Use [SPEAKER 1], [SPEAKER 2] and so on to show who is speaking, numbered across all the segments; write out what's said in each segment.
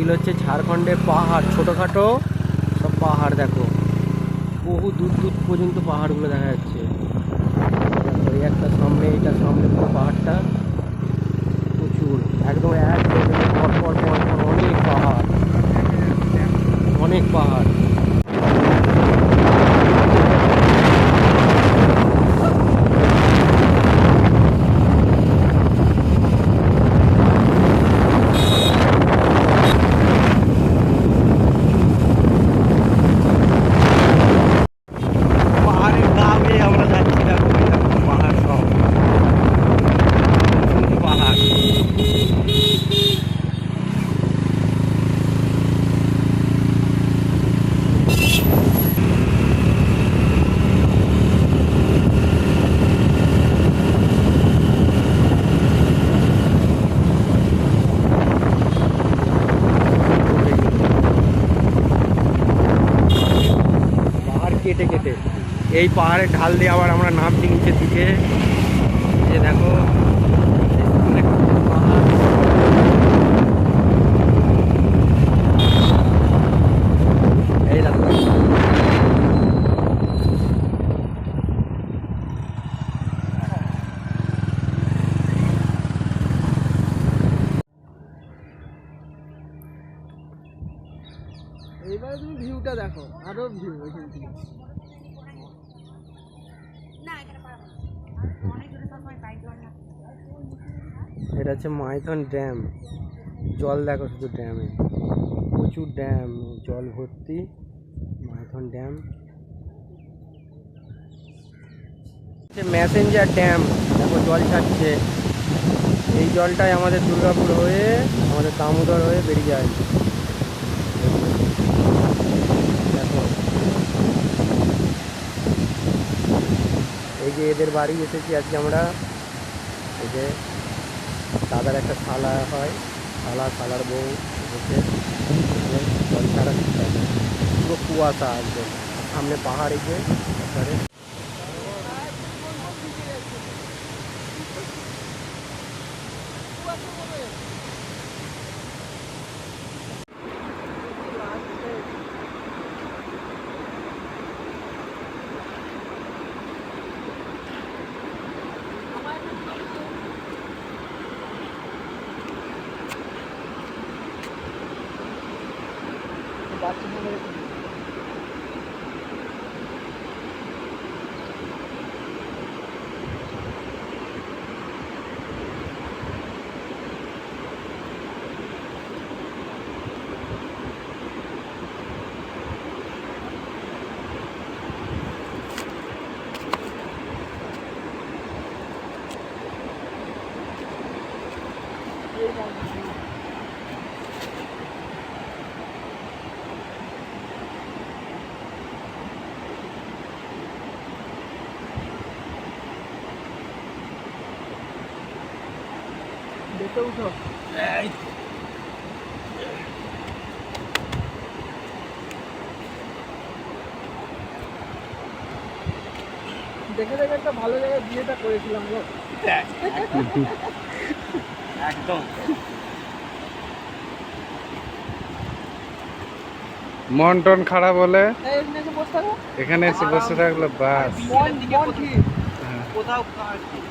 [SPEAKER 1] এগুলো হচ্ছে ঝাড়খণ্ডের পাহাড়, ছোটোখাটো সব পাহাড়। দেখো বহু দূর দূর পর্যন্ত পাহাড়গুলো দেখা যাচ্ছে। দেখো এই একটা সামনে, এইটা সামনে পুরো পাহাড়টা প্রচুর, একদম এক পর পর পর পর অনেক পাহাড়, অনেক পাহাড়। পাহাড়ের গা বেয়ে আমরা যাচ্ছি। দেখো পাহাড়, সব পাহাড়। কেটে কেটে এই পাহাড়ের ঢাল দিয়ে আবার আমরা নামছি নিচের দিকে। যে দেখো অনেক পাহাড়। এই দেখো এইবার তুমি ভিউটা দেখো, আরো ভিউ এখান থেকে। এটা হচ্ছে মাইথন ড্যাম। জল দেখো শুধু ড্যামে, প্রচুর ড্যাম, জল ভর্তি। Maithon dam Massanjore dam. দেখো জল ছাড়ছে, এই জলটাই আমাদের দুর্গাপুর হয়ে, আমাদের দামোদর হয়ে বেরিয়ে যায়। দেখো এই যে এদের বাড়ি এসেছি আজকে আমরা। এই যে দাদার একটা শালা হয়, শালার বউ এসেছে। জল ছাড়া পুরো কুয়াশা একদম, সামনে পাহাড়। এই যে একবারে দেখে উঠো। দেখে দেখে একটা ভালো জায়গায় বিয়েটা করেছিলাম গো। একদম মন টন খারাপ হলে এখানে এসে বসে থাকলো বাস। কোথাও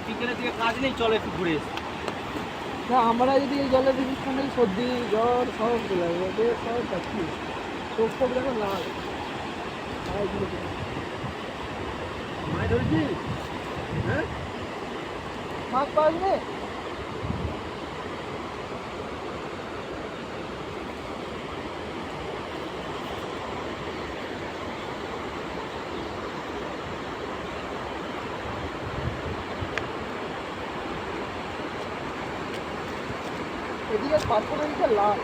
[SPEAKER 1] বিকেলের দিকে কাজ নেই, চলে একটু ঘুরে এসে। না আমরা যদি এই জলের দিকে শুনে সর্দি জ্বর সব চলে যাবে, সব যাচ্ছি। চোখ ফোক দেখো লাল। মাছ ধরেছি, হ্যাঁ মাছ পাওয়া এদিকে পাথরটা লাল।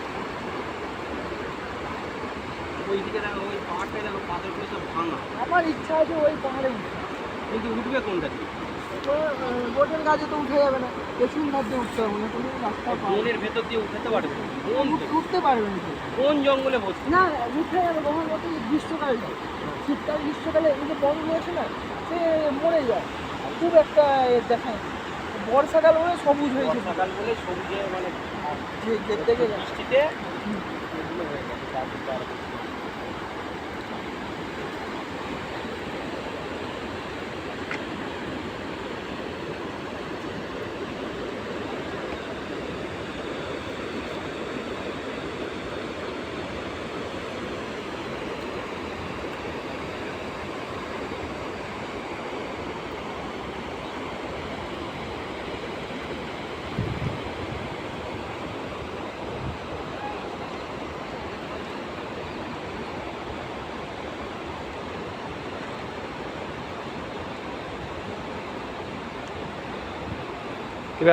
[SPEAKER 1] ওইদিকে দেখো, ওই পাহাড়টা দেখো, পাথরগুলো সব ভাঙা। আমার ইচ্ছা আছে ওই পাহাড়ে, কিন্তু উঠবে কোনটা দিয়ে? বোটের গাছে তো উঠে যাবে না, পেছন মধ্যে উঠতে হবে না। তুমি রাস্তা বনের ভেতর দিয়ে উঠতে পারবে, উঠতে পারবে না। কোন জঙ্গলে বসে না উঠে যাবে, তখন ওটা গ্রীষ্মকালে যায়। শীতকাল গ্রীষ্মকালে এই যে বন রয়েছে না, সে মরে যায়। খুব একটা দেখায়। বর্ষাকাল হলে সবুজ হয়েছে, বর্ষাকাল বলে সবুজে মানে দেখে বৃষ্টিতে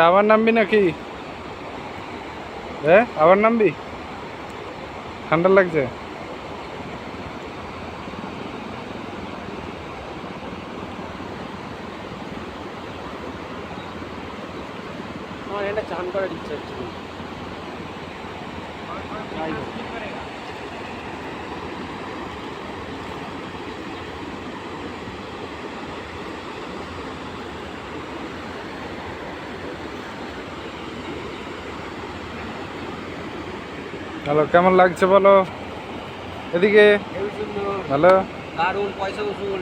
[SPEAKER 2] আবার নামবি নাকি? হ্যাঁ, আবার নামবি? ঠান্ডা লাগছে?
[SPEAKER 1] আমার এটা চান করার ইচ্ছা হচ্ছে।
[SPEAKER 2] হ্যালো, কেমন লাগছে বলো? এদিকে ভালো।
[SPEAKER 1] দারুণ, পয়সা উসুল।